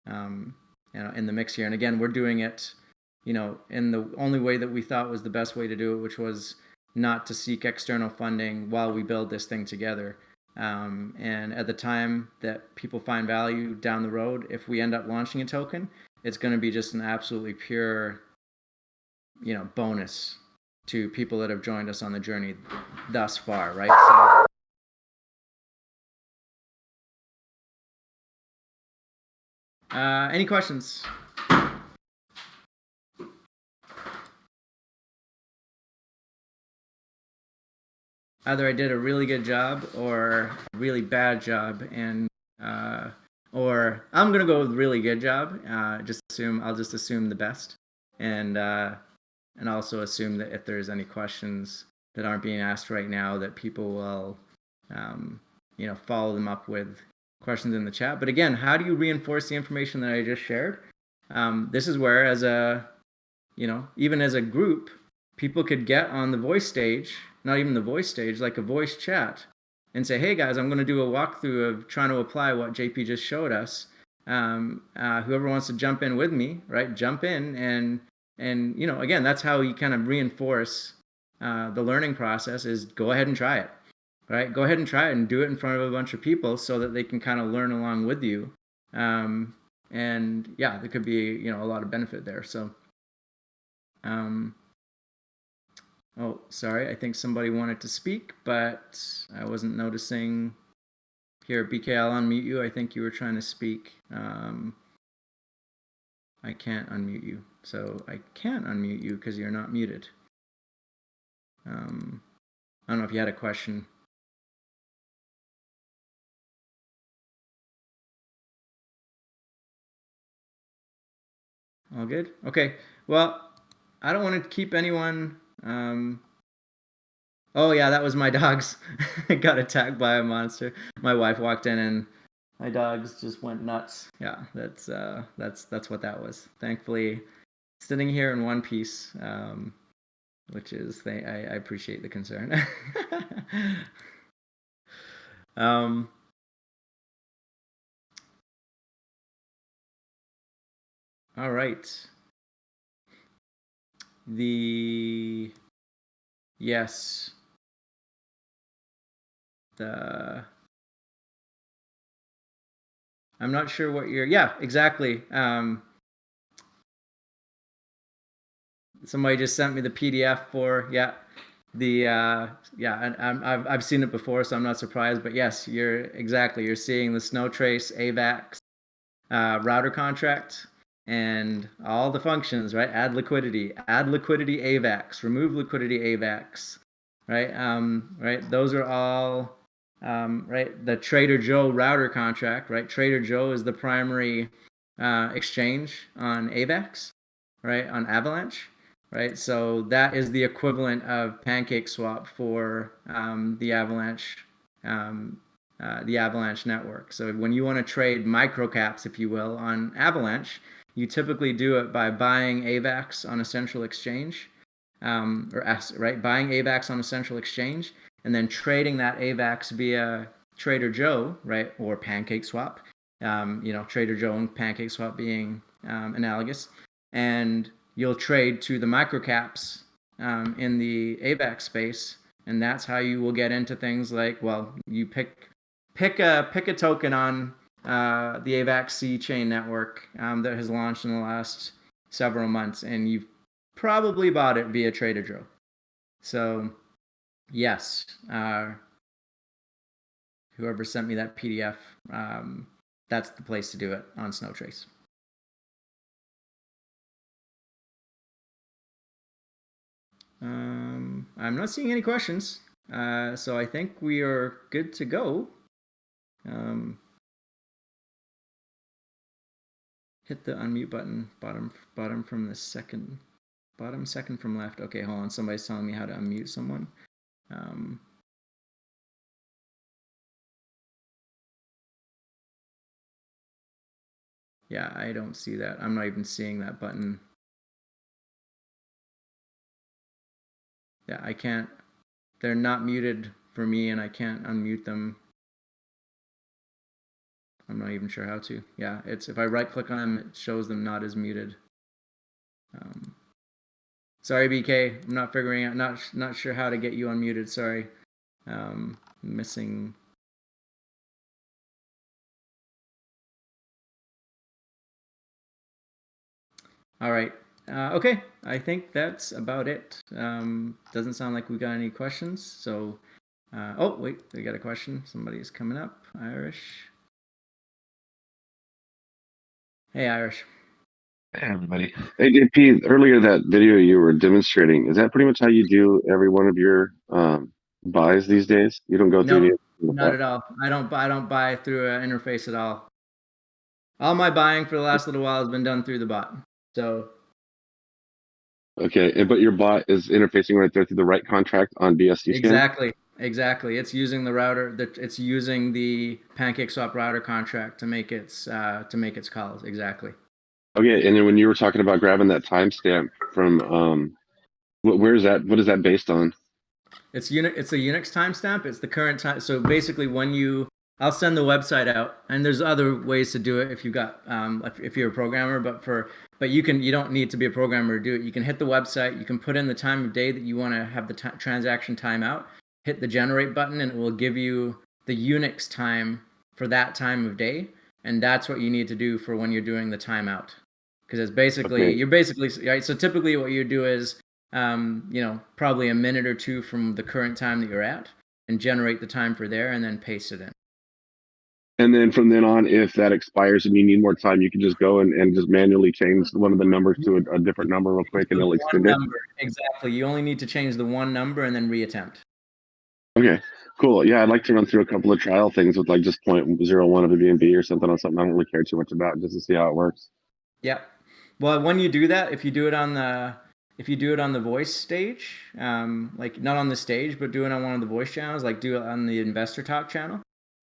in the mix here. And again, we're doing it, in the only way that we thought was the best way to do it, which was not to seek external funding while we build this thing together. And at the time that people find value down the road, if we end up launching a token, it's going to be just an absolutely pure, bonus to people that have joined us on the journey thus far, right? So, any questions? Either I did a really good job or a really bad job, and or I'm gonna go with really good job. I'll just assume the best, and also assume that if there's any questions that aren't being asked right now, that people will, follow them up with questions in the chat. But again, how do you reinforce the information that I just shared? This is where, as a, even as a group, people could get on the voice stage, not even the voice stage, like a voice chat, and say, hey guys, I'm going to do a walkthrough of trying to apply what JP just showed us. whoever wants to jump in with me, right? Jump in and again, that's how you kind of reinforce the learning process is go ahead and try it, right? Go ahead and try it and do it in front of a bunch of people so that they can kind of learn along with you. And yeah, there could be, a lot of benefit there. So, oh, sorry. I think somebody wanted to speak, but I wasn't noticing. Here, BK, I'll unmute you. I think you were trying to speak. I can't unmute you. So I can't unmute you because you're not muted. I don't know if you had a question. All good? Okay. Well, I don't want to keep anyone. Oh yeah, that was my dogs. I got attacked by a monster. My wife walked in and my dogs just went nuts. Yeah, that's what that was. Thankfully, sitting here in one piece, which is I appreciate the concern. All right. Yes. I'm not sure what yeah, exactly. Somebody just sent me the PDF for, yeah, and I've seen it before, so I'm not surprised, but yes, you're seeing the Snow Trace AVAX router contract and all the functions, right? Add liquidity AVAX, remove liquidity AVAX, right? Right. Those are all, right. The Trader Joe router contract, right? Trader Joe is the primary exchange on AVAX, right? On Avalanche, right? So that is the equivalent of PancakeSwap for the Avalanche network. So when you want to trade microcaps, if you will, on Avalanche, you typically do it by buying AVAX on a central exchange, buying AVAX on a central exchange, and then trading that AVAX via Trader Joe, right, or PancakeSwap. Trader Joe and PancakeSwap being analogous, and you'll trade to the microcaps in the AVAX space, and that's how you will get into things like, well, you pick a token on the AVAX C chain network that has launched in the last several months, and you've probably bought it via Trader Joe. So, yes, whoever sent me that PDF, that's the place to do it on Snow Trace. I'm not seeing any questions, so I think we are good to go. Hit the unmute button, bottom from the second, bottom second from left. Okay, hold on. Somebody's telling me how to unmute someone. Yeah, I don't see that. I'm not even seeing that button. Yeah, I can't. They're not muted for me, and I can't unmute them. I'm not even sure how to. Yeah, it's if I right click on them, it shows them not as muted. Sorry, BK. I'm not figuring out. Not sure how to get you unmuted. Sorry. Missing. All right. Okay. I think that's about it. Doesn't sound like we got any questions. So, oh wait, we got a question. Somebody's coming up. Irish. Hey, Irish. Hey, everybody. Hey, JP, earlier that video you were demonstrating, is that pretty much how you do every one of your buys these days? You don't go through No, any. not at all. I don't buy through an interface at all. All my buying for the last little while has been done through the bot. So. Okay, but your bot is interfacing right there through the right contract on BSCScan? Exactly. It's using the router. It's using the PancakeSwap router contract to make its calls. Exactly. Okay, and then when you were talking about grabbing that timestamp from where is that? What is that based on? It's a Unix timestamp. It's the current time. So basically, when you I'll send the website out, and there's other ways to do it if you've got if you're a programmer. But you don't need to be a programmer to do it. You can hit the website. You can put in the time of day that you want to have the transaction timeout. Hit the generate button, and it will give you the Unix time for that time of day, and that's what you need to do for when you're doing the timeout. Because it's basically you're basically right. So typically, what you do is probably a minute or two from the current time that you're at, and generate the time for there, and then paste it in. And then from then on, if that expires and you need more time, you can just go and just manually change one of the numbers to a different number real quick, and it'll extend it. Exactly. You only need to change the one number and then reattempt. Okay, cool. Yeah, I'd like to run through a couple of trial things with like just 0.01 of a BNB or something on something I don't really care too much about, just to see how it works. Yeah. Well, when you do that, if you do it on the voice stage, like not on the stage, but do it on one of the voice channels, like do it on the Investor Talk channel,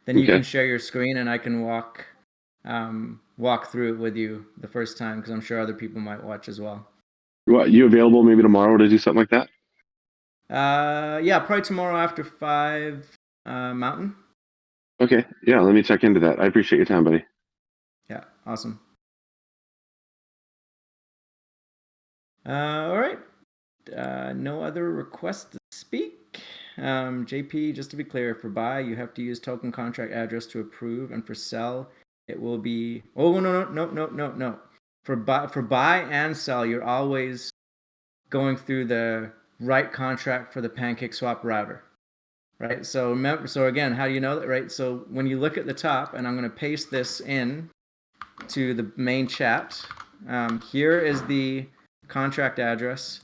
then you can share your screen and I can walk through it with you the first time, because I'm sure other people might watch as well. What, you available maybe tomorrow to do something like that? Yeah, probably tomorrow after 5 Mountain. Okay, yeah, let me check into that. I appreciate your time, buddy. Yeah, awesome. All right. No other requests to speak. JP, just to be clear, for buy, you have to use token contract address to approve, and for sell, it will be. Oh no. For buy and sell, you're always going through the right contract for the PancakeSwap router, right? So remember. So again, how do you know that, right? So when you look at the top, and I'm going to paste this in to the main chat. Here is the contract address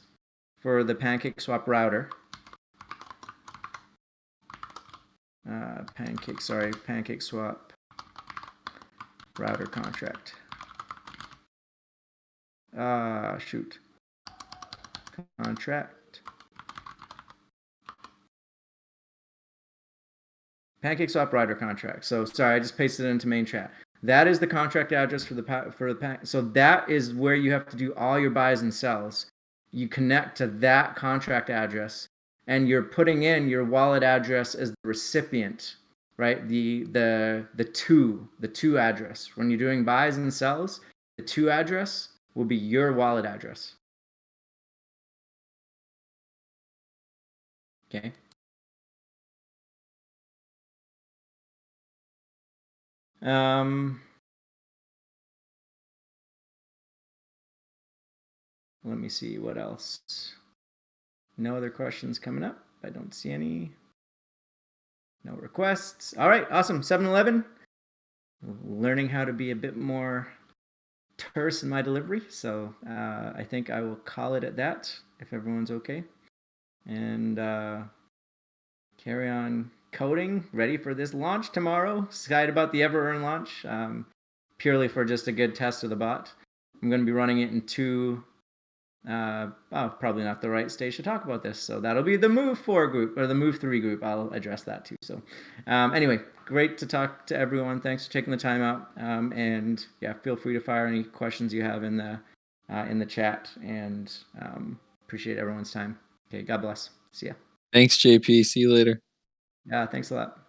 for the PancakeSwap router. PancakeSwap router contract. Shoot. Contract. PancakeSwap router contract. So sorry, I just pasted it into main chat. That is the contract address for the so that is where you have to do all your buys and sells. You connect to that contract address, and you're putting in your wallet address as the recipient, right? The to address. When you're doing buys and sells, the to address will be your wallet address. Okay. Let me see what else. No other questions coming up. I don't see any. No requests. All right, awesome. 7-Eleven. Learning how to be a bit more terse in my delivery. So I think I will call it at that if everyone's okay. And carry on coding, ready for this launch tomorrow. Excited about the EverEarn launch, purely for just a good test of the bot. I'm going to be running it in 2 probably not the right stage to talk about this. So that'll be the Move 4 group or the Move 3 group. I'll address that too. So anyway, great to talk to everyone. Thanks for taking the time out. And yeah, feel free to fire any questions you have in the chat, and appreciate everyone's time. Okay, God bless. See ya. Thanks, JP. See you later. Yeah, thanks a lot.